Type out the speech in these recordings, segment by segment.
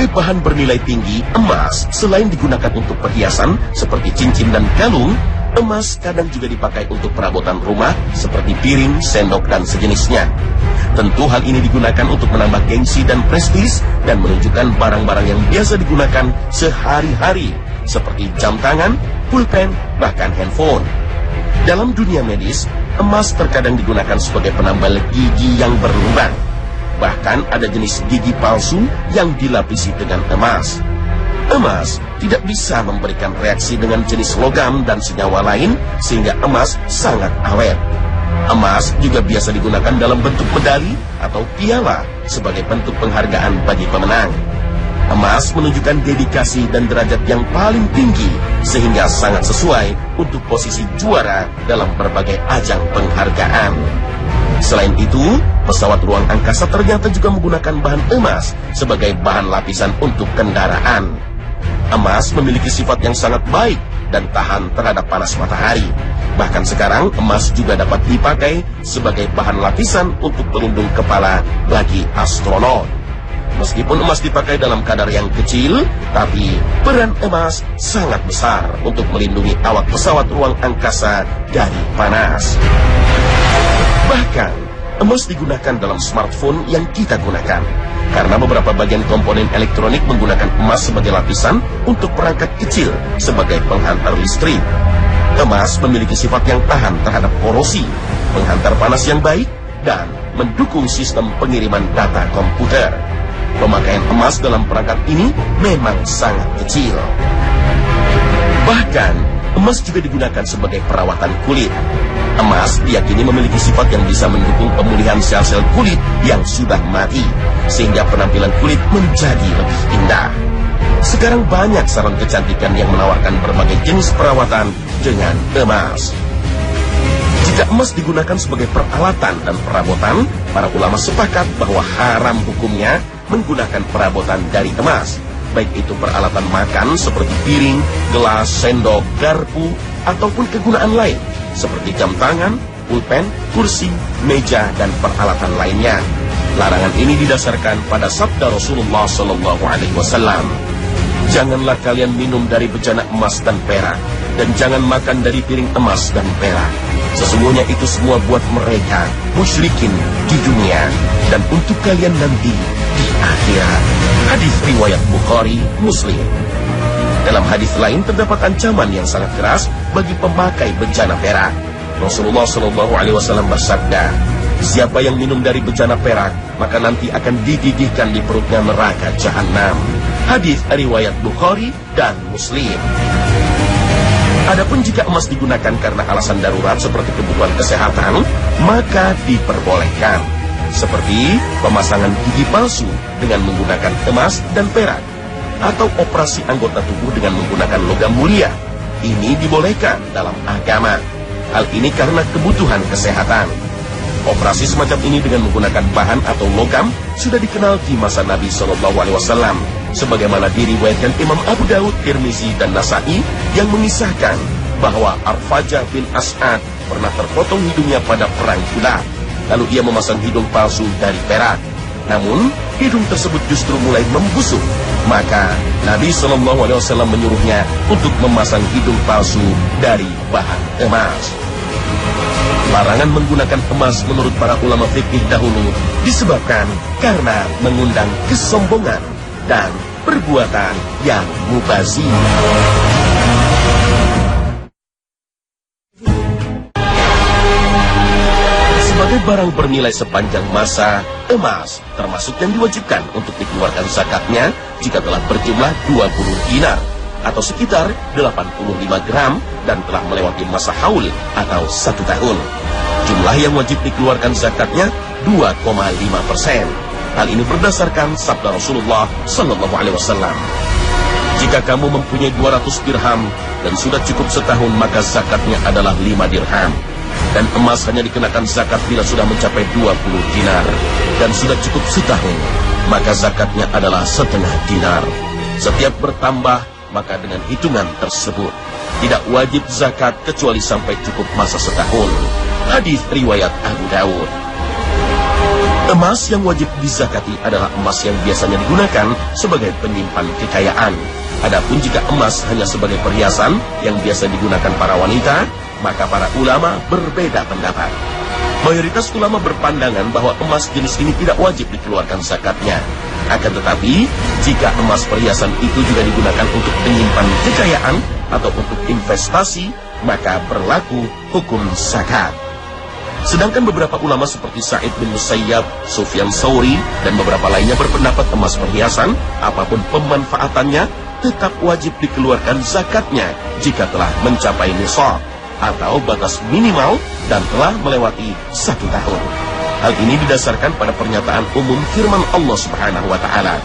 Sebagai bahan bernilai tinggi, emas selain digunakan untuk perhiasan seperti cincin dan kalung, emas kadang juga dipakai untuk perabotan rumah seperti piring, sendok, dan sejenisnya. Tentu hal ini digunakan untuk menambah gengsi dan prestis dan menunjukkan barang-barang yang biasa digunakan sehari-hari seperti jam tangan, pulpen, bahkan handphone. Dalam dunia medis, emas terkadang digunakan sebagai penambal gigi yang berlubang. Bahkan ada jenis gigi palsu yang dilapisi dengan emas. Emas tidak bisa memberikan reaksi dengan jenis logam dan senyawa lain sehingga emas sangat awet. Emas juga biasa digunakan dalam bentuk medali atau piala sebagai bentuk penghargaan bagi pemenang. Emas menunjukkan dedikasi dan derajat yang paling tinggi sehingga sangat sesuai untuk posisi juara dalam berbagai ajang penghargaan. Selain itu, pesawat ruang angkasa ternyata juga menggunakan bahan emas sebagai bahan lapisan untuk kendaraan. Emas memiliki sifat yang sangat baik dan tahan terhadap panas matahari. Bahkan sekarang, emas juga dapat dipakai sebagai bahan lapisan untuk pelindung kepala bagi astronot. Meskipun emas dipakai dalam kadar yang kecil, tapi peran emas sangat besar untuk melindungi awak pesawat ruang angkasa dari panas. Bahkan, emas digunakan dalam smartphone yang kita gunakan. Karena beberapa bagian komponen elektronik menggunakan emas sebagai lapisan untuk perangkat kecil sebagai penghantar listrik. Emas memiliki sifat yang tahan terhadap korosi, menghantar panas yang baik, dan mendukung sistem pengiriman data komputer. Pemakaian emas dalam perangkat ini memang sangat kecil. Bahkan, emas juga digunakan sebagai perawatan kulit. Emas diyakini memiliki sifat yang bisa mendukung pemulihan sel-sel kulit yang sudah mati, sehingga penampilan kulit menjadi lebih indah. Sekarang banyak salon kecantikan yang menawarkan berbagai jenis perawatan dengan emas. Jika emas digunakan sebagai peralatan dan perabotan, para ulama sepakat bahwa haram hukumnya menggunakan perabotan dari emas, baik itu peralatan makan seperti piring, gelas, sendok, garpu, ataupun kegunaan lain seperti jam tangan, pulpen, kursi, meja, dan peralatan lainnya. Larangan ini didasarkan pada sabda Rasulullah SAW. Janganlah kalian minum dari bejana emas dan perak, dan jangan makan dari piring emas dan perak. Sesungguhnya itu semua buat mereka musyrikin di dunia, dan untuk kalian nanti di akhirat. Hadis riwayat Bukhari, Muslim. Dalam hadis lain terdapat ancaman yang sangat keras bagi pemakai bejana perak. Rasulullah SAW bersabda, siapa yang minum dari bejana perak, maka nanti akan digigihkan di perutnya neraka jahanam. Hadis riwayat Bukhari dan Muslim. Adapun jika emas digunakan karena alasan darurat seperti kebutuhan kesehatan, maka diperbolehkan. Seperti pemasangan gigi palsu dengan menggunakan emas dan perak, atau operasi anggota tubuh dengan menggunakan logam mulia. Ini dibolehkan dalam agama. Hal ini karena kebutuhan kesehatan. Operasi semacam ini dengan menggunakan bahan atau logam sudah dikenal di masa Nabi SAW, sebagaimana diriwayatkan Imam Abu Daud, Tirmizi, dan Nasai yang mengisahkan bahwa Arfajah bin As'ad pernah terpotong hidungnya pada perang Khulaf. Lalu ia memasang hidung palsu dari perak. Namun, hidung tersebut justru mulai membusuk. Maka, Nabi SAW menyuruhnya untuk memasang hidung palsu dari bahan emas. Larangan menggunakan emas menurut para ulama fikih dahulu disebabkan karena mengundang kesombongan dan perbuatan yang mubazir. Sebagai barang bernilai sepanjang masa, emas termasuk yang diwajibkan untuk dikeluarkan zakatnya jika telah berjumlah 20 dinar atau sekitar 85 gram dan telah melewati masa haul atau 1 tahun. Jumlah yang wajib dikeluarkan zakatnya 2,5%. Hal ini berdasarkan sabda Rasulullah SAW. Jika kamu mempunyai 200 dirham dan sudah cukup setahun, maka zakatnya adalah 5 dirham. Dan emas hanya dikenakan zakat bila sudah mencapai 20 dinar dan sudah cukup setahun, maka zakatnya adalah setengah dinar. Setiap bertambah, maka dengan hitungan tersebut tidak wajib zakat kecuali sampai cukup masa setahun. Hadis riwayat Abu Daud. Emas yang wajib dizakati adalah emas yang biasanya digunakan sebagai penyimpan kekayaan. Adapun jika emas hanya sebagai perhiasan yang biasa digunakan para wanita, maka para ulama berbeda pendapat. Mayoritas ulama berpandangan bahwa emas jenis ini tidak wajib dikeluarkan zakatnya. Akan tetapi, jika emas perhiasan itu juga digunakan untuk penyimpan kekayaan atau untuk investasi, maka berlaku hukum zakat. Sedangkan beberapa ulama seperti Sa'id bin Musayyab, Sufyan Tsauri, dan beberapa lainnya berpendapat emas perhiasan, apapun pemanfaatannya, tetap wajib dikeluarkan zakatnya jika telah mencapai nisab atau batas minimal dan telah melewati 1 tahun. Hal ini didasarkan pada pernyataan umum firman Allah Subhanahu wa Ta'ala.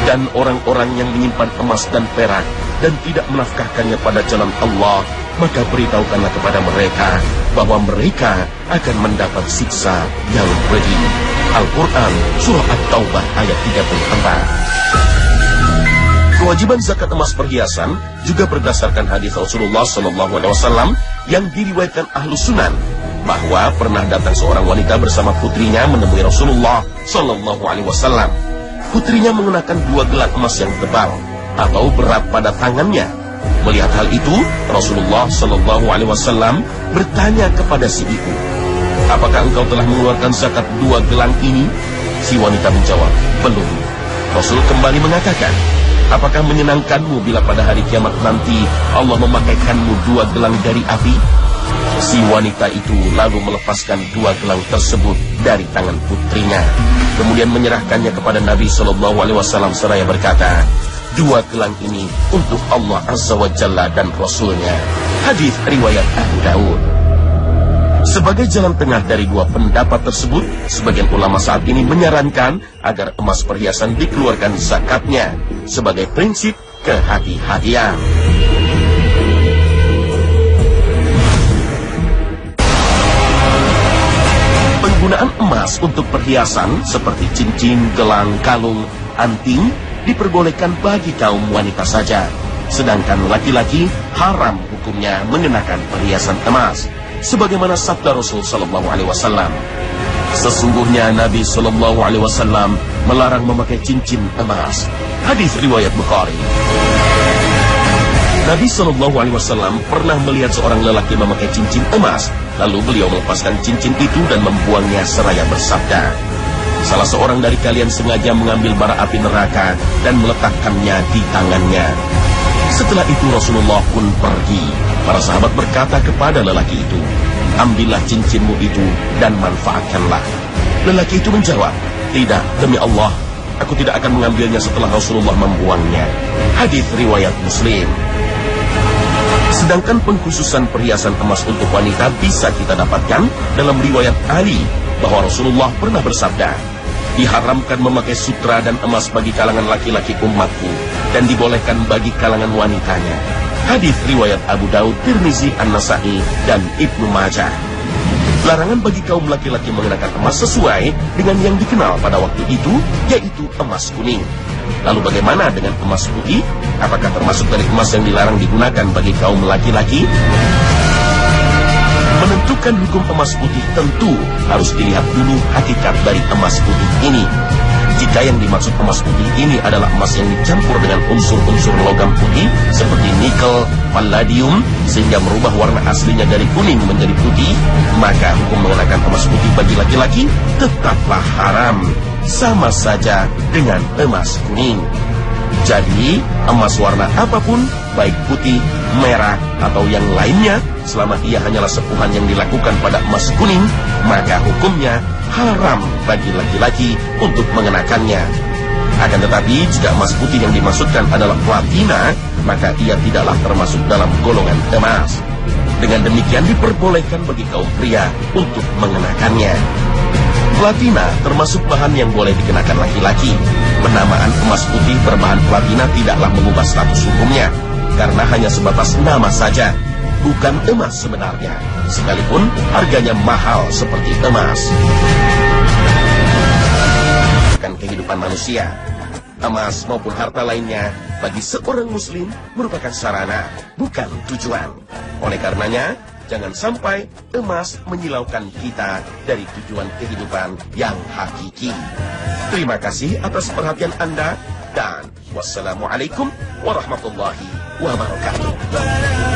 Dan orang-orang yang menyimpan emas dan perak dan tidak menafkahkannya pada jalan Allah, maka beritahukanlah kepada mereka bahwa mereka akan mendapat siksa yang pedih. Al-Quran Surah At-Taubah ayat 34. Kewajiban zakat emas perhiasan juga berdasarkan hadis Rasulullah SAW yang diriwayatkan Ahlu Sunan, bahwa pernah datang seorang wanita bersama putrinya menemui Rasulullah SAW. Putrinya mengenakan 2 gelang emas yang tebal atau berat pada tangannya. Melihat hal itu, Rasulullah SAW bertanya kepada si ibu, "Apakah engkau telah mengeluarkan zakat 2 gelang ini?" Si wanita menjawab, "Belum." Rasul kembali mengatakan, "Apakah menyenangkanmu bila pada hari kiamat nanti Allah memakaikanmu 2 gelang dari api?" Si wanita itu lalu melepaskan 2 gelang tersebut dari tangan putrinya, kemudian menyerahkannya kepada Nabi SAW seraya berkata, "2 gelang ini untuk Allah Azza wa Jalla dan Rasulnya." Hadis riwayat Abu Daud. Sebagai jalan tengah dari 2 pendapat tersebut, sebagian ulama saat ini menyarankan agar emas perhiasan dikeluarkan zakatnya sebagai prinsip kehati-hatian. Penggunaan emas untuk perhiasan seperti cincin, gelang, kalung, anting diperbolehkan bagi kaum wanita saja. Sedangkan laki-laki haram hukumnya mengenakan perhiasan emas. Sebagaimana sabda Rasul SAW, "Sesungguhnya Nabi SAW melarang memakai cincin emas." Hadis riwayat Bukhari. Nabi SAW pernah melihat seorang lelaki memakai cincin emas, lalu beliau melepaskan cincin itu dan membuangnya seraya bersabda, "Salah seorang dari kalian sengaja mengambil bara api neraka dan meletakkannya di tangannya." Setelah itu Rasulullah pun pergi. Para sahabat berkata kepada lelaki itu, "Ambillah cincinmu itu dan manfaatkanlah." Lelaki itu menjawab, "Tidak, demi Allah, aku tidak akan mengambilnya setelah Rasulullah membuangnya." Hadis riwayat Muslim. Sedangkan pengkhususan perhiasan emas untuk wanita bisa kita dapatkan dalam riwayat Ali, bahwa Rasulullah pernah bersabda, "Diharamkan memakai sutra dan emas bagi kalangan laki-laki umatku, dan dibolehkan bagi kalangan wanitanya." Hadis riwayat Abu Daud, Tirmizi, An-Nasa'i, dan Ibnu Majah. Larangan bagi kaum laki-laki mengenakan emas sesuai dengan yang dikenal pada waktu itu, yaitu emas kuning. Lalu bagaimana dengan emas putih? Apakah termasuk dari emas yang dilarang digunakan bagi kaum laki-laki? Menentukan hukum emas putih tentu harus dilihat dulu hakikat dari emas putih ini. Jika yang dimaksud emas putih ini adalah emas yang dicampur dengan unsur-unsur logam putih seperti nikel, palladium, sehingga merubah warna aslinya dari kuning menjadi putih, maka hukum mengenakan emas putih bagi laki-laki tetaplah haram, sama saja dengan emas kuning. Jadi, emas warna apapun, baik putih, merah, atau yang lainnya, selama ia hanyalah sepuhan yang dilakukan pada emas kuning, maka hukumnya haram bagi laki-laki untuk mengenakannya. Akan tetapi, jika emas putih yang dimaksudkan adalah platina, maka ia tidaklah termasuk dalam golongan emas. Dengan demikian diperbolehkan bagi kaum pria untuk mengenakannya. Platina termasuk bahan yang boleh dikenakan laki-laki. Penamaan emas putih berbahan platina tidaklah mengubah status hukumnya, karena hanya sebatas nama saja, bukan emas sebenarnya, sekalipun harganya mahal seperti emas. Bukan kehidupan manusia, emas maupun harta lainnya bagi seorang muslim merupakan sarana, bukan tujuan. Oleh karenanya, Jangan sampai emas menyilaukan kita dari tujuan kehidupan yang hakiki. Terima kasih atas perhatian Anda dan wassalamualaikum warahmatullahi wabarakatuh.